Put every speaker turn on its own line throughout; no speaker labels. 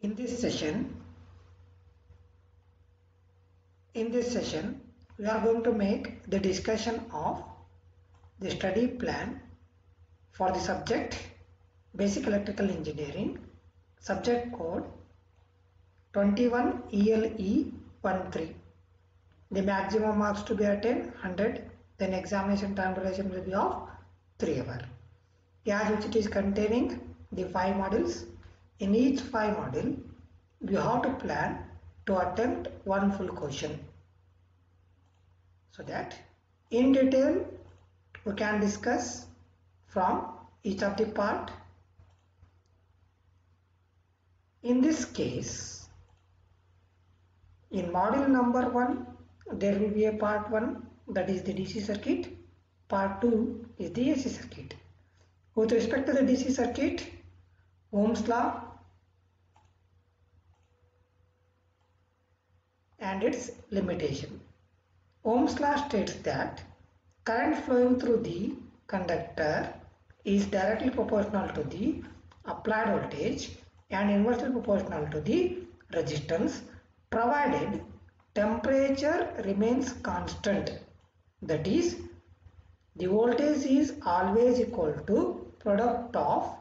In this session, we are going to make the discussion of the study plan for the subject Basic Electrical Engineering, subject code 21 ELE13. The maximum marks to be attained 100. Then examination time duration will be of 3 hours. As which it is containing the 5 modules. In each 5 module, you have to plan to attempt one full question, so that in detail we can discuss from each of the part. In this case, in module number 1, there will be a part 1, that is the DC circuit. Part 2 is the AC circuit. With respect to the DC circuit, Ohm's law and its limitation. Ohm's law states that current flowing through the conductor is directly proportional to the applied voltage and inversely proportional to the resistance, provided temperature remains constant. That is, the voltage is always equal to product of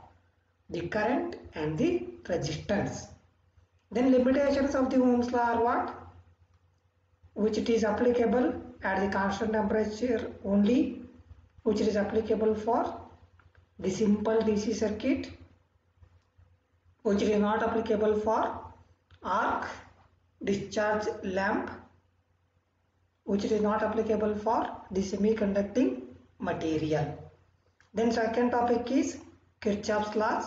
the current and the resistance. Then limitations of the Ohm's law are what? Which it is applicable at the constant temperature only, which it is applicable for the simple DC circuit, which is not applicable for arc discharge lamp, which is not applicable for the semiconducting material. Then second topic is Kirchhoff's laws.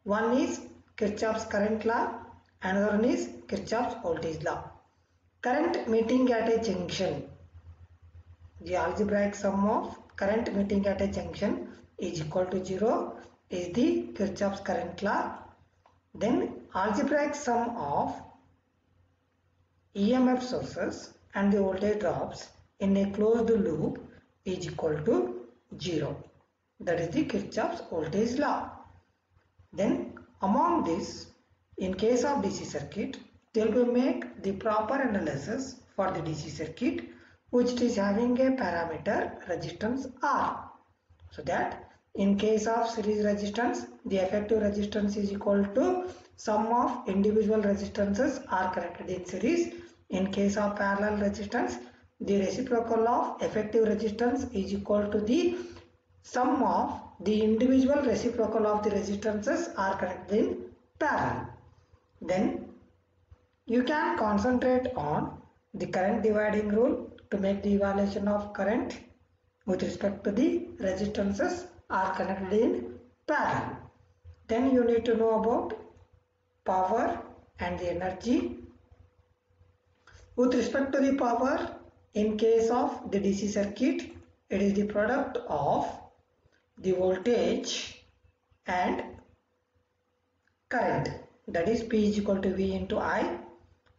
One is Kirchhoff's current law, another one is Kirchhoff's voltage law. Current meeting at a junction, the algebraic sum of current meeting at a junction is equal to 0 is the Kirchhoff's current law. Then algebraic sum of EMF sources and the voltage drops in a closed loop is equal to 0. That is the Kirchhoff's voltage law. Then among this, in case of DC circuit, they will make the proper analysis for the DC circuit, which is having a parameter resistance R. So that in case of series resistance, the effective resistance is equal to sum of individual resistances are connected in series. In case of parallel resistance, the reciprocal of effective resistance is equal to the sum of the individual reciprocal of the resistances are connected in parallel. Then you can concentrate on the current dividing rule to make the evaluation of current with respect to the resistances are connected in parallel. Then you need to know about power and the energy. With respect to the power, in case of the DC circuit, it is the product of the voltage and current, that is P is equal to V into I.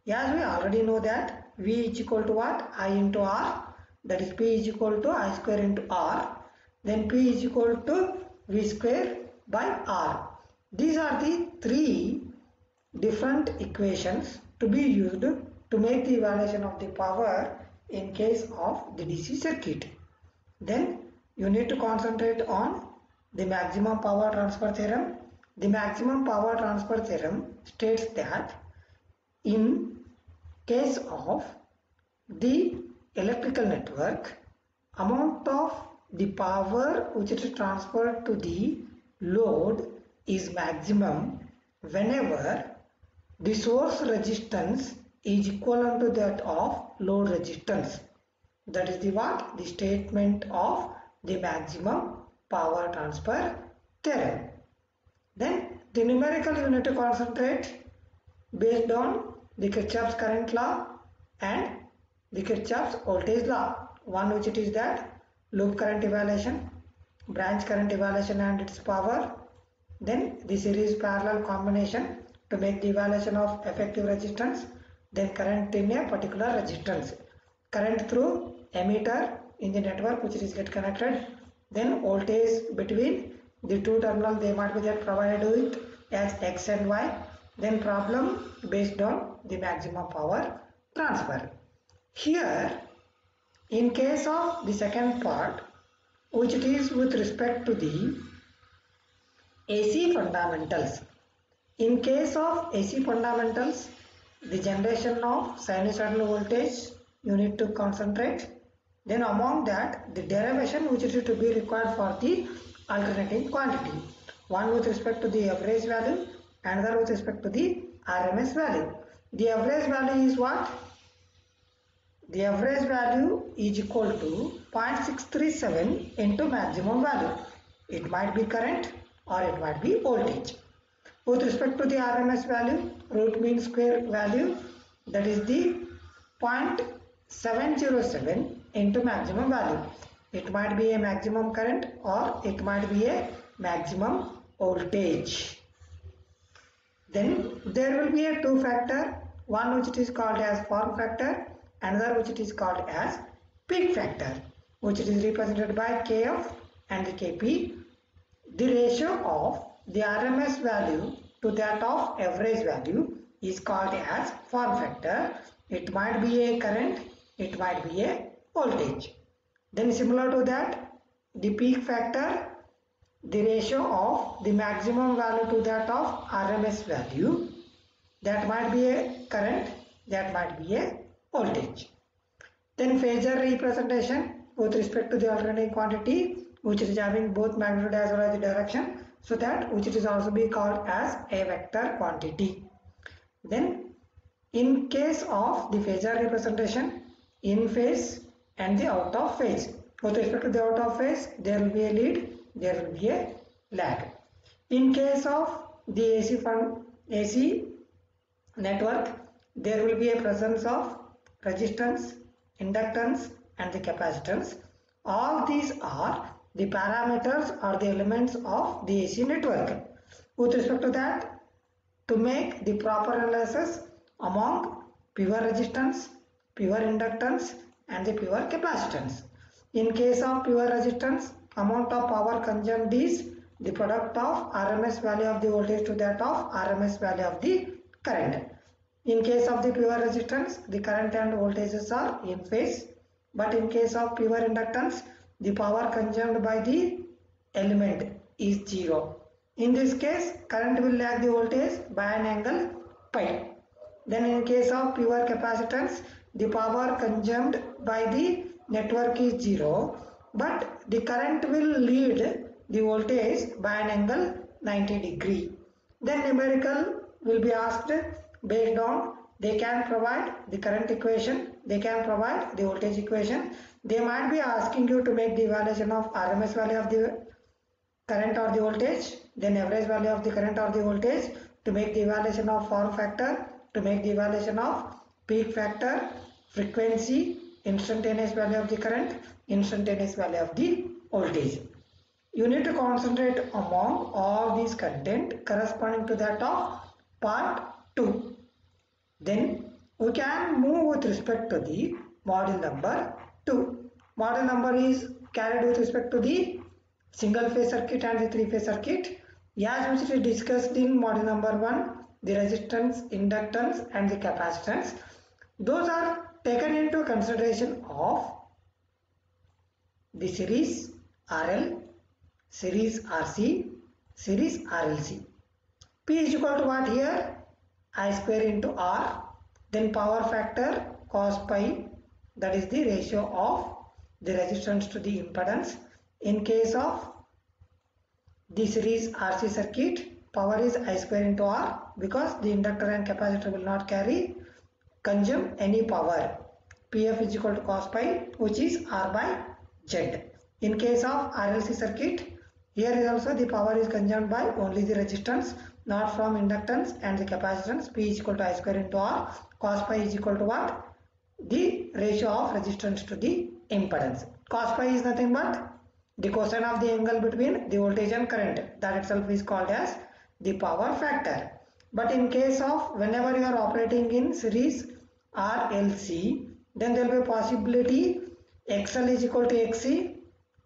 As we already know that V is equal to what? I into R, that is P is equal to I square into R. Then P is equal to V square by R. These are the 3 different equations to be used to make the evaluation of the power in case of the DC circuit. Then you need to concentrate on the maximum power transfer theorem. The maximum power transfer theorem states that in case of the electrical network, amount of the power which is transferred to the load is maximum whenever the source resistance is equivalent to that of load resistance. That is the what? The statement of the maximum power transfer theorem. Then the numerical you need to concentrate based on the Kirchhoff's current law and the Kirchhoff's voltage law. One which it is that loop current evaluation, branch current evaluation and its power. Then the series parallel combination to make the evaluation of effective resistance. Then current in a particular resistance. Current through emitter in the network which is get connected. Then voltage between the 2 terminals, they might be that provided with as X and Y. then problem based on the maximum power transfer. Here, in case of the second part, which it is with respect to the AC fundamentals. In case of AC fundamentals, the generation of sinusoidal voltage you need to concentrate. Then among that, the derivation which is to be required for the alternating quantity. One with respect to the average value, another with respect to the RMS value. The average value is what? The average value is equal to 0.637 into maximum value. It might be current or it might be voltage. With respect to the RMS value, root mean square value, that is the 0.707 into maximum value. It might be a maximum current or it might be a maximum voltage. Then there will be a two factor, one which it is called as form factor, another which it is called as peak factor, which it is represented by Kf and the Kp. The ratio of the RMS value to that of average value is called as form factor. It might be a current, it might be a voltage. Then similar to that, the peak factor, the ratio of the maximum value to that of RMS value, that might be a current, that might be a voltage. Then phasor representation with respect to the alternating quantity, which is having both magnitude as well as the direction, so that which it is also be called as a vector quantity. Then in case of the phasor representation, in phase and the out of phase. With respect to the out of phase, there will be a lead, there will be a lag. In case of the AC network, there will be a presence of resistance, inductance and the capacitance. All these are the parameters or the elements of the AC network. With respect to that, to make the proper analysis among pure resistance, pure inductance and the pure capacitance. In case of pure resistance, amount of power consumed is the product of RMS value of the voltage to that of RMS value of the current. In case of the pure resistance, the current and voltages are in phase, but in case of pure inductance, the power consumed by the element is 0. In this case, current will lag the voltage by an angle pi. Then in case of pure capacitance, the power consumed by the network is 0, but the current will lead the voltage by an angle 90 degree. Then numerical will be asked based on they can provide the current equation, they can provide the voltage equation. They might be asking you to make the evaluation of RMS value of the current or the voltage, then average value of the current or the voltage, to make the evaluation of form factor, to make the evaluation of peak factor, frequency, instantaneous value of the current, instantaneous value of the voltage. You need to concentrate among all these content corresponding to that of part 2. Then we can move with respect to the module number 2. Module number is carried with respect to the single phase circuit and the three phase circuit. As which is discussed in module number 1, the resistance, inductance and the capacitance. Those are taken into consideration of the series RL, series RC, series RLC. P is equal to what here? I square into R, then power factor cos pi, that is the ratio of the resistance to the impedance. In case of the series RC circuit, power is I square into R, because the inductor and capacitor will not consume any power. PF is equal to cos pi, which is R by Z. In case of RLC circuit, here is also the power is consumed by only the resistance, not from inductance and the capacitance. P is equal to I square into R. Cos pi is equal to what? The ratio of resistance to the impedance. Cos pi is nothing but the cosine of the angle between the voltage and current. That itself is called as the power factor. But in case of whenever you are operating in series RLC, then there will be a possibility XL is equal to XC,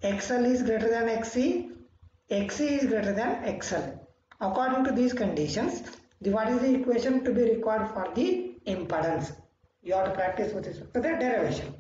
XL is greater than XC, XC is greater than XL. According to these conditions, what is the equation to be required for the impedance. You have to practice with respect to the derivation.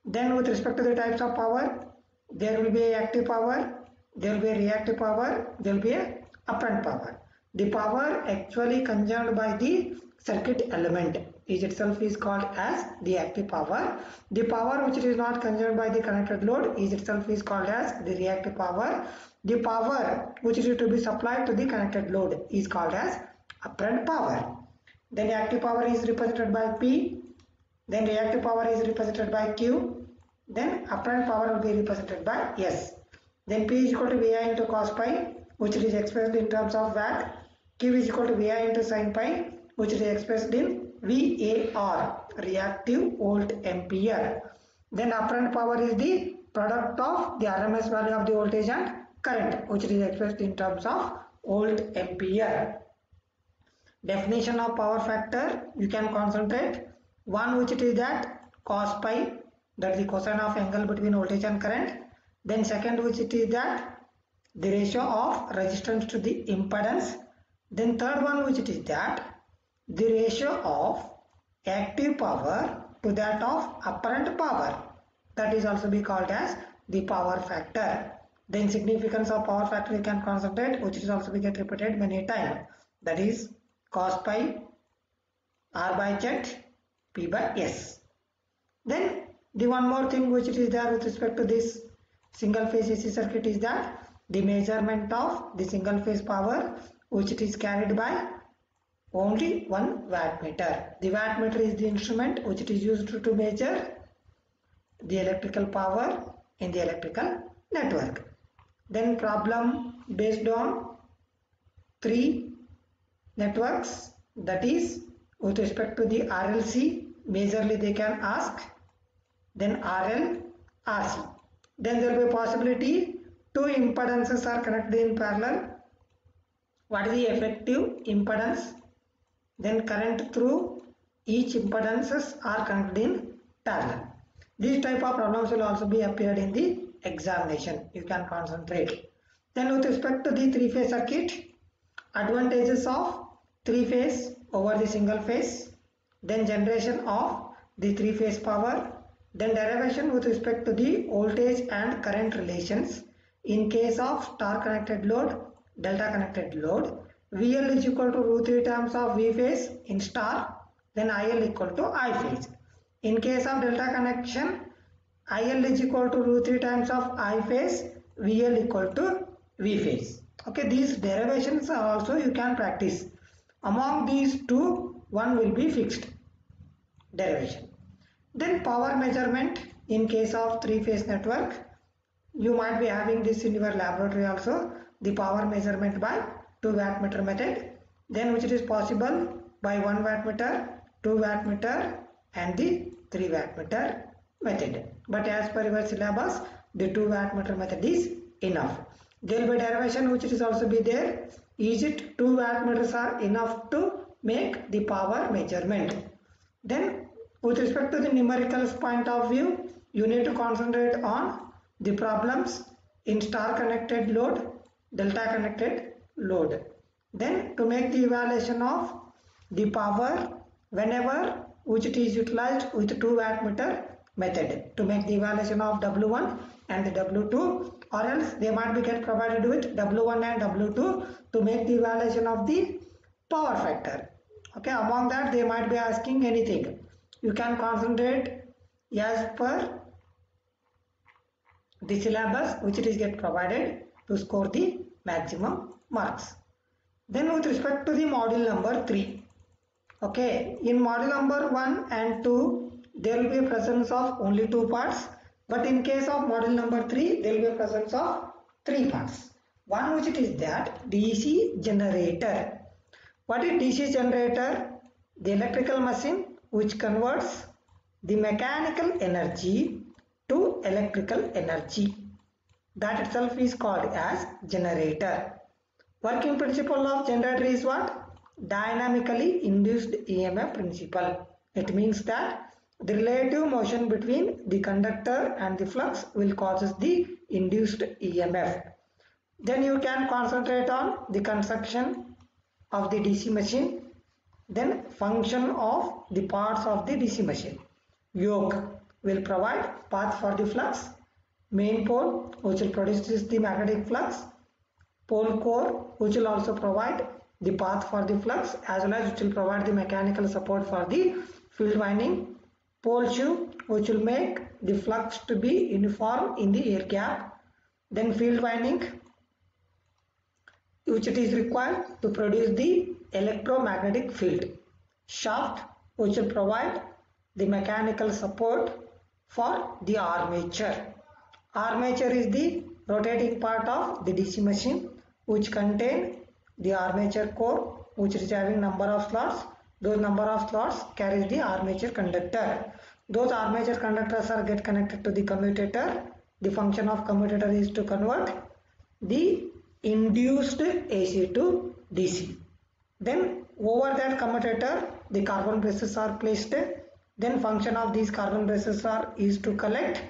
Then with respect to the types of power, there will be a active power, there will be a reactive power, there will be a apparent power. The power actually consumed by the circuit element is itself is called as the active power. The power which is not consumed by the connected load is itself is called as the reactive power. The power which is to be supplied to the connected load is called as apparent power. Then the active power is represented by P, then reactive power is represented by Q, then apparent power will be represented by S. Then P is equal to VI into cos pi, which is expressed in terms of watt. Q is equal to VI into sin pi, which is expressed in VAR, reactive volt ampere. Then apparent power is the product of the RMS value of the voltage and current, which is expressed in terms of volt ampere. Definition of power factor, you can concentrate. One which it is that cos pi, that is the cosine of angle between voltage and current. Then second which it is that the ratio of resistance to the impedance. Then third one which it is that the ratio of active power to that of apparent power, that is also be called as the power factor. Then significance of power factor you can concentrate, which is also be get repeated many times, that is cos pi R by Z P by S. Then the one more thing which it is there with respect to this single phase AC circuit is that the measurement of the single phase power which it is carried by only one wattmeter. The wattmeter is the instrument which it is used to measure the electrical power in the electrical network. Then problem based on 3 networks, that is with respect to the RLC, majorly they can ask, then RL, RC. Then there will be a possibility 2 impedances are connected in parallel. What is the effective impedance? Then current through each impedances are connected in parallel. These type of problems will also be appeared in the examination. You can concentrate. Then with respect to the 3-phase circuit, advantages of 3-phase over the single phase, then generation of the 3-phase power, then derivation with respect to the voltage and current relations. In case of star connected load, delta connected load, VL is equal to root 3 times of V phase in star, then IL equal to I phase. In case of delta connection, IL is equal to root 3 times of I phase, VL equal to V phase. Okay, these derivations are also you can practice. Among these two, one will be fixed derivation. Then power measurement in case of 3-phase network, you might be having this in your laboratory also, the power measurement by 2 wattmeter method, then which it is possible by 1 wattmeter, 2 wattmeter and the 3 wattmeter method. But as per your syllabus, the 2 wattmeter method is enough. There will be derivation which is also be there. Is it 2 wattmeters are enough to make the power measurement? Then with respect to the numericals point of view, you need to concentrate on the problems in star connected load, delta connected load. Then to make the evaluation of the power whenever which it is utilized with 2 wattmeter method, to make the evaluation of W1 and the W2, or else they might be get provided with W1 and W2 to make the evaluation of the power factor. Okay, among that they might be asking anything. You can concentrate as per the syllabus which it is get provided to score the maximum marks. Then with respect to the module number 3, okay, in module number 1 and 2 there will be a presence of only 2 parts, but in case of module number 3 there will be a presence of 3 parts. One which it is that DC generator. What is DC generator? The electrical machine which converts the mechanical energy to electrical energy. That itself is called as generator. Working principle of generator is what? Dynamically induced EMF principle. It means that the relative motion between the conductor and the flux will cause the induced EMF. Then you can concentrate on the construction of the DC machine. Then function of the parts of the DC machine. Yoke will provide path for the flux. Main pole, which will produce the magnetic flux. Pole core, which will also provide the path for the flux, as well as which will provide the mechanical support for the field winding. Pole shoe, which will make the flux to be uniform in the air gap. Then field winding, which it is required to produce the electromagnetic field. Shaft, which will provide the mechanical support for the armature. Armature is the rotating part of the DC machine, which contain the armature core, which is having number of slots. Those number of slots carries the armature conductor. Those armature conductors are get connected to the commutator. The function of commutator is to convert the induced AC to DC. Then over that commutator, the carbon braces are placed. Then function of these carbon braces is to collect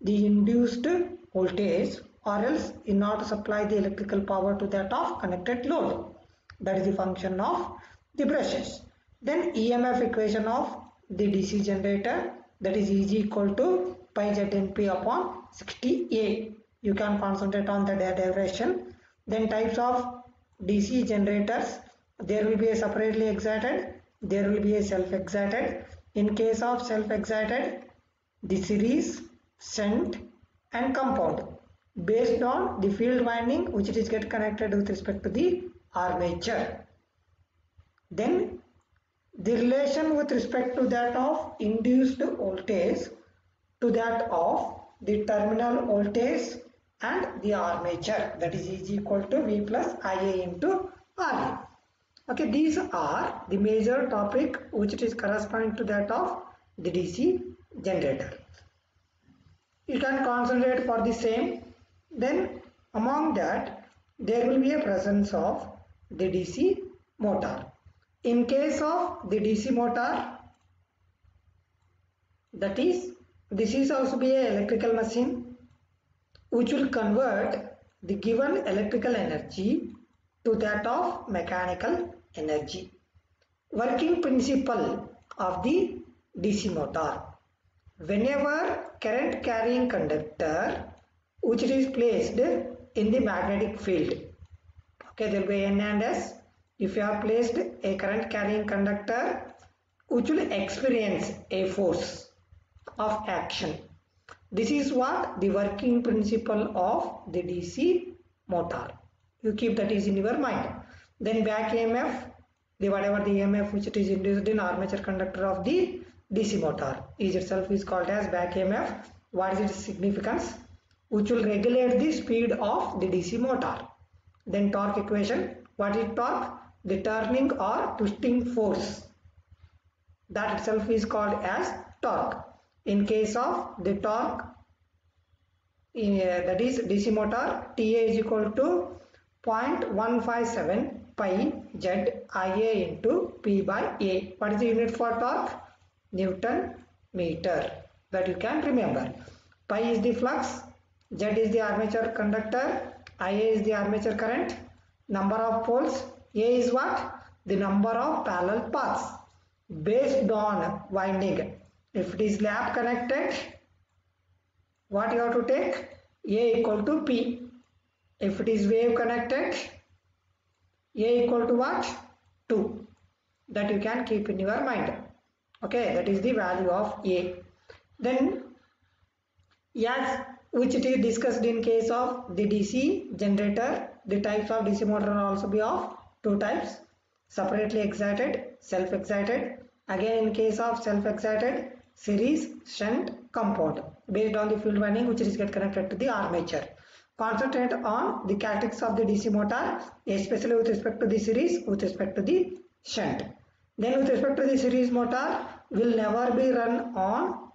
the induced voltage, or else in order to supply the electrical power to that of connected load. That is the function of the brushes. Then EMF equation of the DC generator, that is Eg equal to pi ZNP upon 60A. You can concentrate on the derivation. Then types of DC generators, there will be a separately excited, there will be a self-excited. In case of self-excited, the series, shunt and compound, based on the field winding which it is get connected with respect to the armature. Then the relation with respect to that of induced voltage to that of the terminal voltage and the armature, that is Eg equal to V plus Ia into Ra. Okay, these are the major topic which it is corresponding to that of the DC generator. You can concentrate for the same. Then among that, there will be a presence of the DC motor. In case of the DC motor, that is, this is also be an electrical machine which will convert the given electrical energy to that of mechanical energy. Working principle of the DC motor. Whenever current carrying conductor which is placed in the magnetic field, okay, there will be N and S. If you have placed a current carrying conductor which will experience a force of action, this is what the working principle of the DC motor. You keep that is in your mind. Then back EMF, the whatever the EMF which it is induced in armature conductor of the DC motor is itself is called as back EMF. What is its significance? Which will regulate the speed of the DC motor. Then torque equation. What is torque? The turning or twisting force. That itself is called as torque. In case of the torque, that is DC motor, TA is equal to 0.157 pi Z Ia into P by A. What is the unit for torque? Newton meter. That you can remember. Pi is the flux, Z is the armature conductor, Ia is the armature current, number of poles, A is what? The number of parallel paths. Based on winding, if it is lap connected, what you have to take? A equal to P. If it is wave connected, A equal to what? 2. That you can keep in your mind. Okay, that is the value of A. Then, as which it is discussed in case of the DC generator, the types of DC motor are also be of two types: separately excited, self-excited. Again, in case of self-excited, series, shunt, compound, based on the field winding which is get connected to the armature. Concentrate on the characteristics of the DC motor, especially with respect to the series, with respect to the shunt. Then with respect to the series motor, will never be run on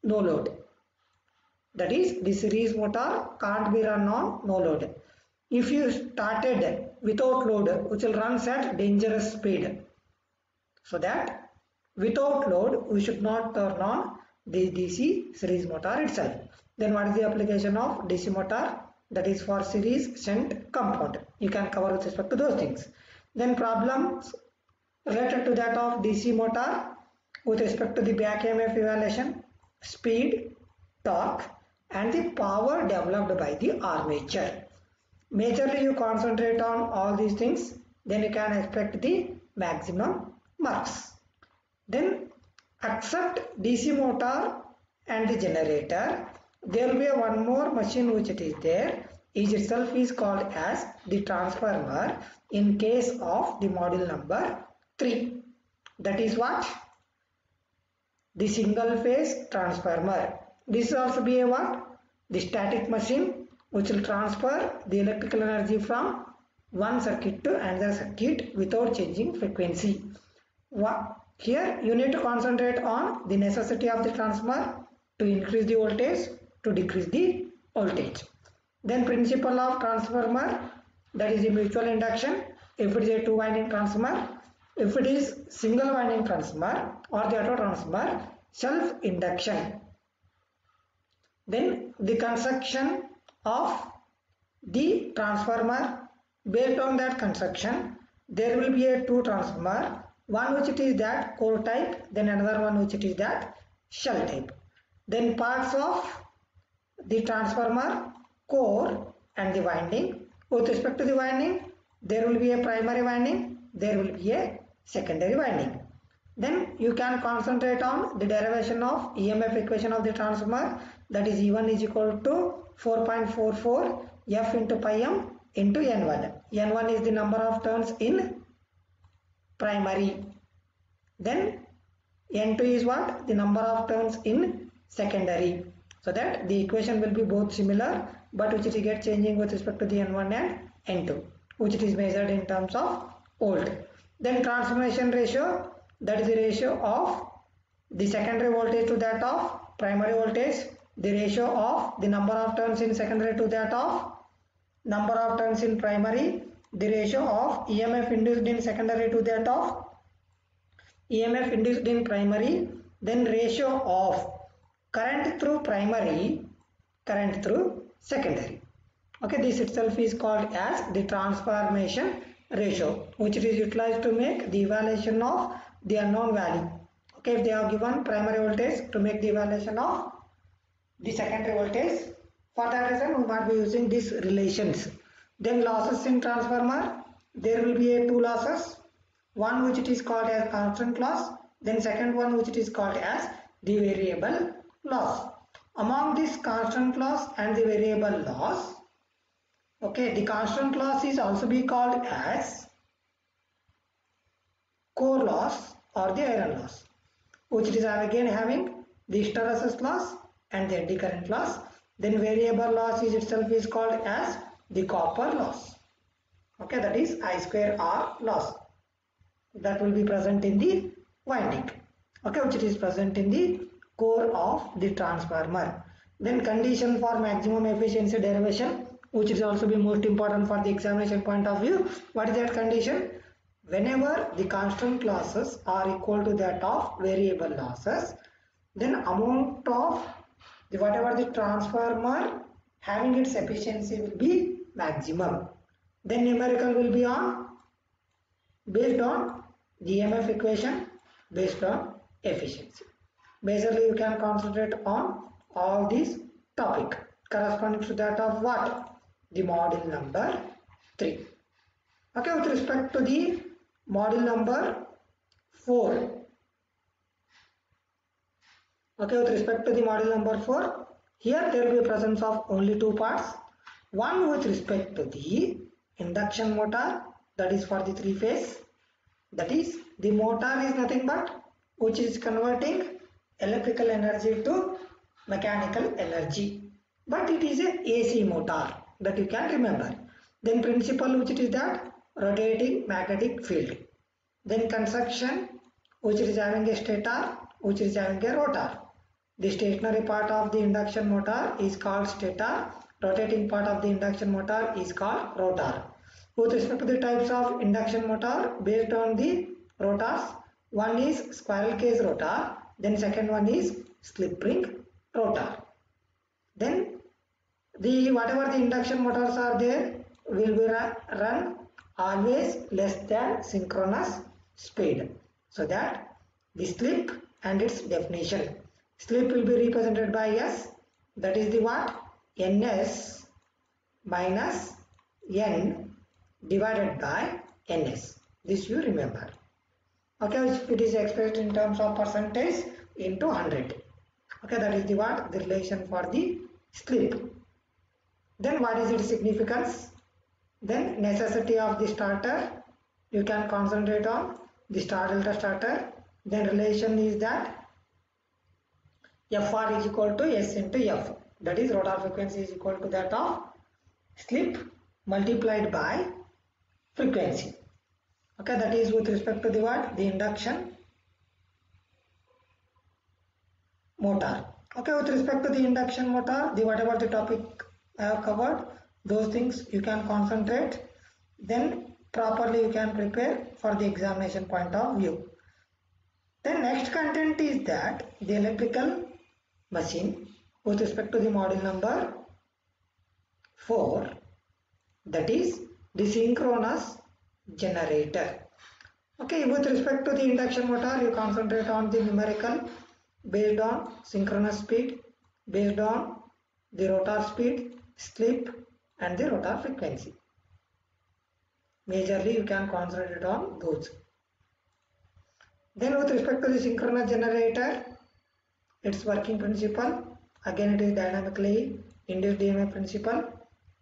no load. That is, the series motor can't be run on no load. If you started without load, which will run at dangerous speed. So that without load, we should not turn on the DC series motor itself. Then what is the application of DC motor? That is for series, shunt, compound. You can cover with respect to those things. Then problems related to that of DC motor with respect to the back EMF evaluation, speed, torque and the power developed by the armature. Majorly you concentrate on all these things, then you can expect the maximum marks. Then except DC motor and the generator, there will be one more machine which it is there. It itself is called as the transformer in case of the module number 3. That is what? The single phase transformer. This will also be a what? The static machine which will transfer the electrical energy from one circuit to another circuit without changing frequency. Here you need to concentrate on the necessity of the transformer to increase the voltage, to decrease the voltage. Then principle of transformer, that is the mutual induction. If it is a 2-winding transformer, if it is single winding transformer or the auto transformer, self induction. Then the construction of the transformer, based on that construction there will be a 2 transformer, one which it is that core type, then another one which it is that shell type. Then parts of the transformer, core and the winding. With respect to the winding, there will be a primary winding, there will be a secondary winding. Then you can concentrate on the derivation of EMF equation of the transformer, that is E1 is equal to 4.44 F into pi m into N1. N1 is the number of turns in primary. Then N2 is what? The number of turns in secondary. So that the equation will be both similar, but which it gets changing with respect to the N1 and N2, which it is measured in terms of volt. Then transformation ratio, that is the ratio of the secondary voltage to that of primary voltage, the ratio of the number of turns in secondary to that of number of turns in primary, the ratio of EMF induced in secondary to that of EMF induced in primary, then ratio of current through primary, current through secondary. Okay, this itself is called as the transformation ratio, which it is utilized to make the evaluation of the unknown value. Okay, if they have given primary voltage, to make the evaluation of the secondary voltage, for that reason we might be using these relations. Then losses in transformer, there will be a 2 losses, one which it is called as constant loss, then second one which it is called as the variable loss. Among this constant loss and the variable loss, okay, the constant loss is also be called as core loss or the iron loss, which it is again having the hysteresis loss and the eddy current loss. Then variable loss is itself is called as the copper loss. Okay, that is I square R loss. That will be present in the winding. Okay, which it is present in the core of the transformer. Then condition for maximum efficiency derivation, which is also be most important for the examination point of view. What is that condition? Whenever the constant losses are equal to that of variable losses, then amount of the whatever the transformer having its efficiency will be maximum. Then numerical will be on based on the EMF equation based on efficiency. Basically you can concentrate on all these topic corresponding to that of what? The module number 3. Okay, with respect to the module number 4. Okay, with respect to the module number 4, here there will be presence of only 2 parts. One with respect to the induction motor, that is for the 3-phase. That is, the motor is nothing but which is converting electrical energy to mechanical energy. But it is a AC motor, that you can remember. Then principle, which it is that rotating magnetic field. Then construction, which is having a stator, which is having a rotor. The stationary part of the induction motor is called stator. Rotating part of the induction motor is called rotor. With respect to the types of induction motor based on the rotors, one is squirrel cage rotor, then second one is slip ring rotor. Then the whatever the induction motors are there will be run always less than synchronous speed. So that the slip and its definition. Slip will be represented by S, that is the what? Ns minus N divided by Ns. This you remember. Okay, if it is expressed in terms of percentage into 100. Okay, that is the what? The relation for the slip. Then what is its significance? Then necessity of the starter. You can concentrate on the star delta starter. Then relation is that Fr is equal to S into F. That is rotor frequency is equal to that of slip multiplied by frequency. Okay, that is with respect to the what? The induction motor. Okay, with respect to the induction motor, the whatever the topic I have covered, those things you can concentrate. Then properly you can prepare for the examination point of view. Then next content is that the electrical machine with respect to the module number 4, that is the synchronous generator. Okay, with respect to the induction motor, you concentrate on the numerical based on synchronous speed, based on the rotor speed, slip and the rotor frequency. Majorly you can concentrate on those. Then with respect to the synchronous generator, its working principle, again it is dynamically induced EMF principle,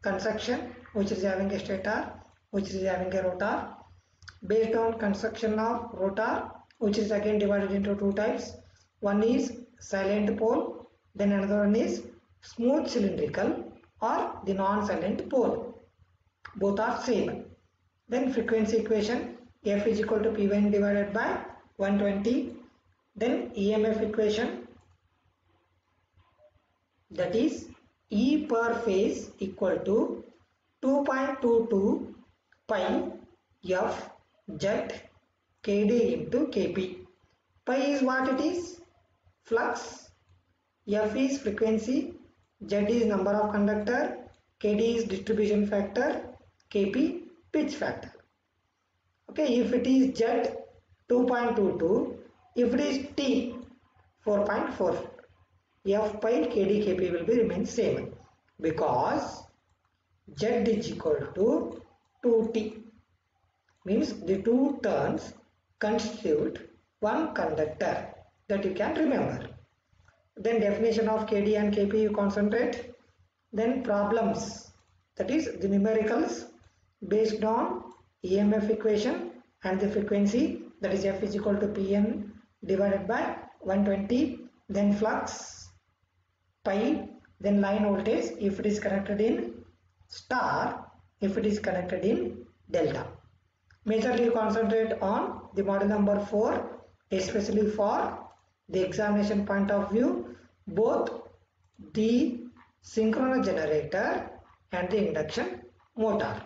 construction which is having a stator, which is having a rotor, based on construction of rotor, which is again divided into two types. One is silent pole, then another one is smooth cylindrical or the non-silent pole. Both are same. Then frequency equation, F is equal to P1 divided by 120. Then EMF equation, that is E per phase equal to 2.22 pi F Z Kd into Kp. Pi is what it is? Flux. F is frequency. Z is number of conductor. Kd is distribution factor. Kp pitch factor. Okay, if it is Z 2.22, if it is T 4.4, F pi Kd Kp will be remain same because Z is equal to 2T. Means the two turns constitute one conductor, that you can remember. Then definition of Kd and Kp you concentrate. Then problems, that is the numericals based on EMF equation and the frequency, that is F is equal to Pn divided by 120. Then flux, pi, then line voltage if it is connected in star, if it is connected in delta. Majorly concentrate on the model number 4, especially for the examination point of view, both the synchronous generator and the induction motor.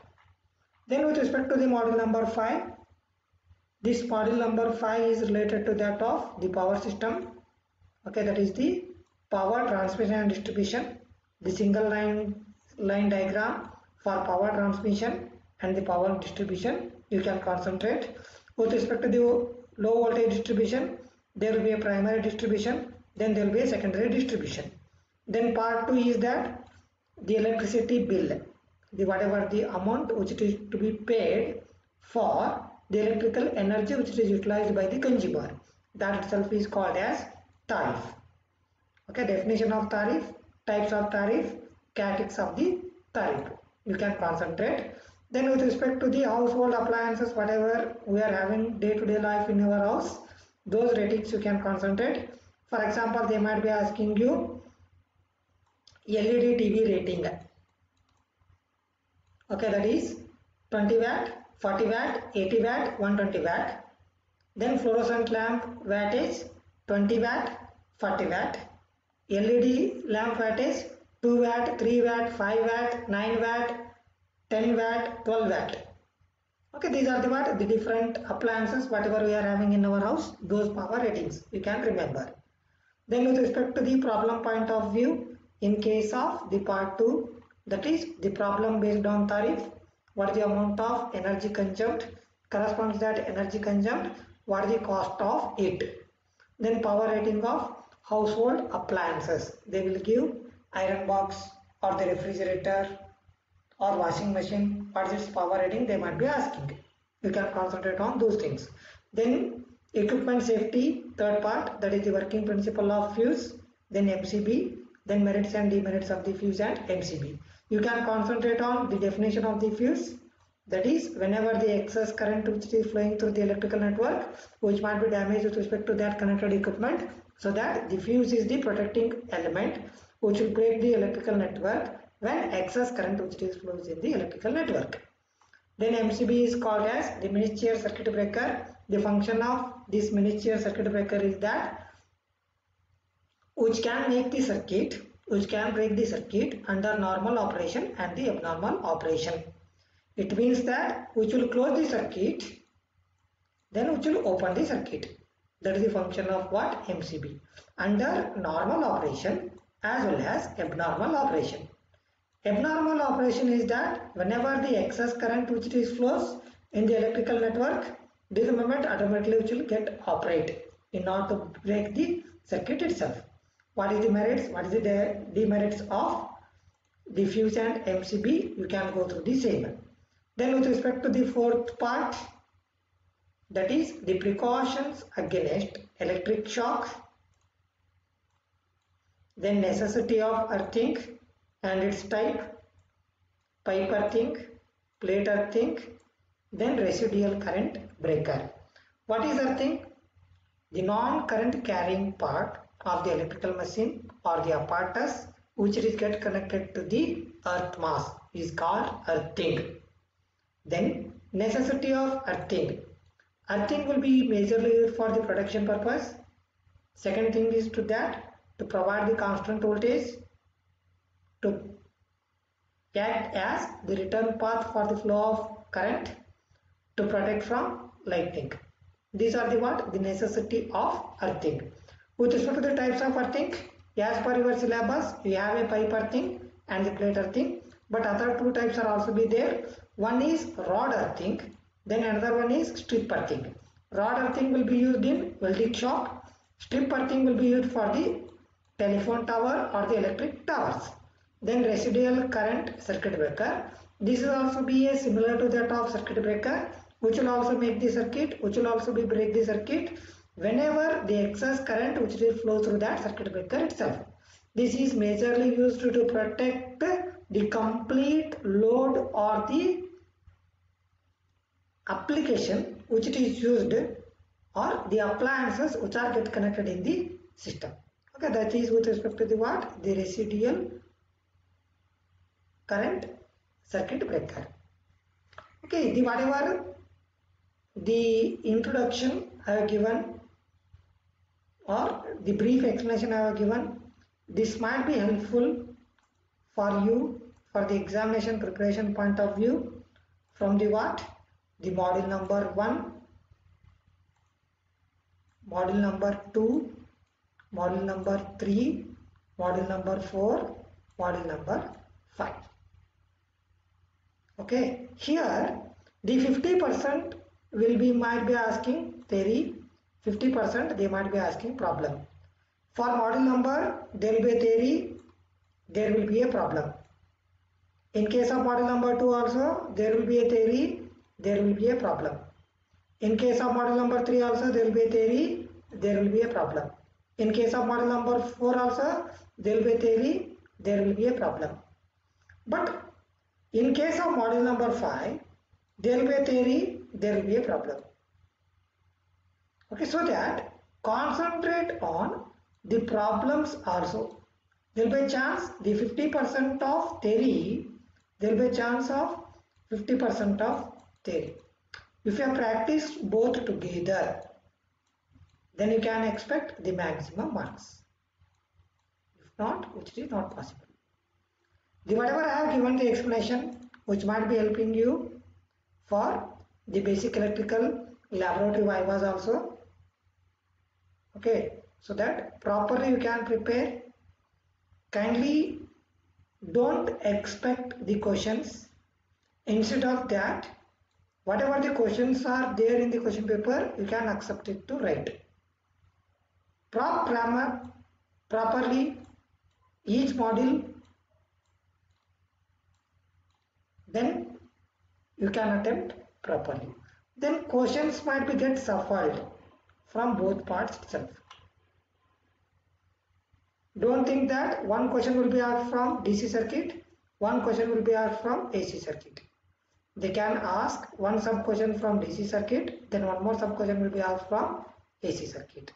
Then with respect to the model number 5, this model number 5 is related to that of the power system. Okay, that is the power transmission and distribution, the single line diagram for power transmission and the power distribution you can concentrate. With respect to the low voltage distribution, there will be a primary distribution, then there will be a secondary distribution. Then part 2 is that the electricity bill, the whatever the amount which is to be paid for the electrical energy which is utilized by the consumer, that itself is called as tariff. Okay, definition of tariff, types of tariff, characteristics of the tariff you can concentrate. Then with respect to the household appliances, whatever we are having day-to-day life in our house, those ratings you can concentrate. For example, they might be asking you LED TV rating. Okay, that is 20 watt, 40 watt, 80 watt, 120 watt. Then fluorescent lamp wattage 20 watt, 40 watt. LED lamp wattage 2 watt, 3 watt, 5 watt, 9 watt, 10 watt, 12 watt. Okay, these are the different appliances whatever we are having in our house, those power ratings you can remember. Then with respect to the problem point of view, in case of the part 2, that is the problem based on tariff, what is the amount of energy consumed, corresponds that energy consumed, what is the cost of it. Then power rating of household appliances, they will give iron box or the refrigerator or washing machine, what is its power rating, they might be asking. You can concentrate on those things. Then equipment safety, third part, that is the working principle of fuse, then MCB, then merits and demerits of the fuse and MCB. You can concentrate on the definition of the fuse, that is whenever the excess current which is flowing through the electrical network which might be damaged with respect to that connected equipment, so that the fuse is the protecting element which will break the electrical network when excess current which is flows in the electrical network. Then MCB is called as the miniature circuit breaker. The function of this miniature circuit breaker is that which can make the circuit, which can break the circuit under normal operation and the abnormal operation. It means that which will close the circuit, then which will open the circuit. That is the function of what? MCB. Under normal operation as well as abnormal operation. Abnormal operation is that whenever the excess current which is flows in the electrical network, this moment automatically which will get operate in order to break the circuit itself. What is the merits? What is the demerits of the fuse and MCB? You can go through the same. Then with respect to the fourth part, that is the precautions against electric shock, then necessity of earthing and its type, pipe earthing, plate earthing, then residual current breaker. What is earthing? The non-current carrying part of the electrical machine or the apparatus which is get connected to the earth mass is called earthing. Then necessity of earthing. Earthing will be majorly used for the protection purpose. Second thing is to that to provide the constant voltage, to act as the return path for the flow of current, to protect from lightning. These are the what? The necessity of earthing. With respect to the types of earthing, as per your syllabus, you have a pipe earthing and the plate earthing, but other two types are also be there. One is rod earthing, then another one is strip earthing. Rod earthing will be used in welding shop. Strip earthing will be used for the telephone tower or the electric towers. Then residual current circuit breaker. This is also be a similar to that of circuit breaker, which will also make the circuit, which will also be break the circuit whenever the excess current which will flow through that circuit breaker itself. This is majorly used to protect the complete load or the application which it is used or the appliances which are get connected in the system. Okay, that is with respect to the what? The residual current circuit breaker. Okay, the whatever the introduction I have given or the brief explanation I have given, this might be helpful for you for the examination preparation point of view from the what? The module number 1, module number 2, module number 3, module number 4, module number 5. Okay, here the 50% will be might be asking theory, 50% they might be asking problem. For module number there will be a theory, there will be a problem. In case of module number 2 also there will be a theory, there will be a problem. In case of module number 3 also there will be a theory, there will be a problem. In case of module number 4 also there will be a theory, there will be a problem. But in case of module number 5, there will be a theory, there will be a problem. Okay, so that concentrate on the problems also. There will be a chance the 50% of theory, there will be a chance of 50% of theory. If you have practiced both together, then you can expect the maximum marks. If not, which is not possible. The whatever I have given the explanation which might be helping you for the basic electrical laboratory vivas also. Okay, so that properly you can prepare. Kindly don't expect the questions instead of that, whatever the questions are there in the question paper, you can accept it to write. Grammar properly each module, then you can attempt properly. Then questions might be get shuffled from both parts itself. Don't think that one question will be asked from DC circuit, one question will be asked from AC circuit. They can ask one sub question from DC circuit, then one more sub question will be asked from AC circuit.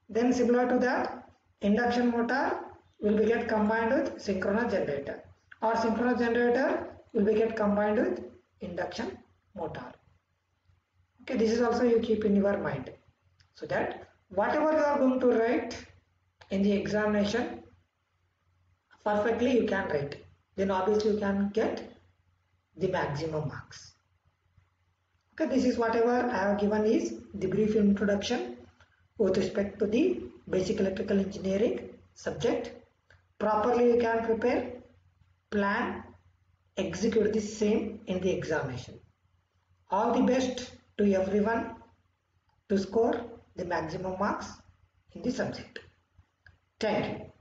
Then similar to that, induction motor will be get combined with synchronous generator, or synchronous generator will be get combined with induction motor. Okay, this is also you keep in your mind, so that whatever you are going to write in the examination, perfectly you can write, then obviously you can get the maximum marks. Okay, this is whatever I have given is the brief introduction with respect to the basic electrical engineering subject. Properly you can prepare, plan, execute the same in the examination. All the best to everyone to score the maximum marks in the subject. Thank you.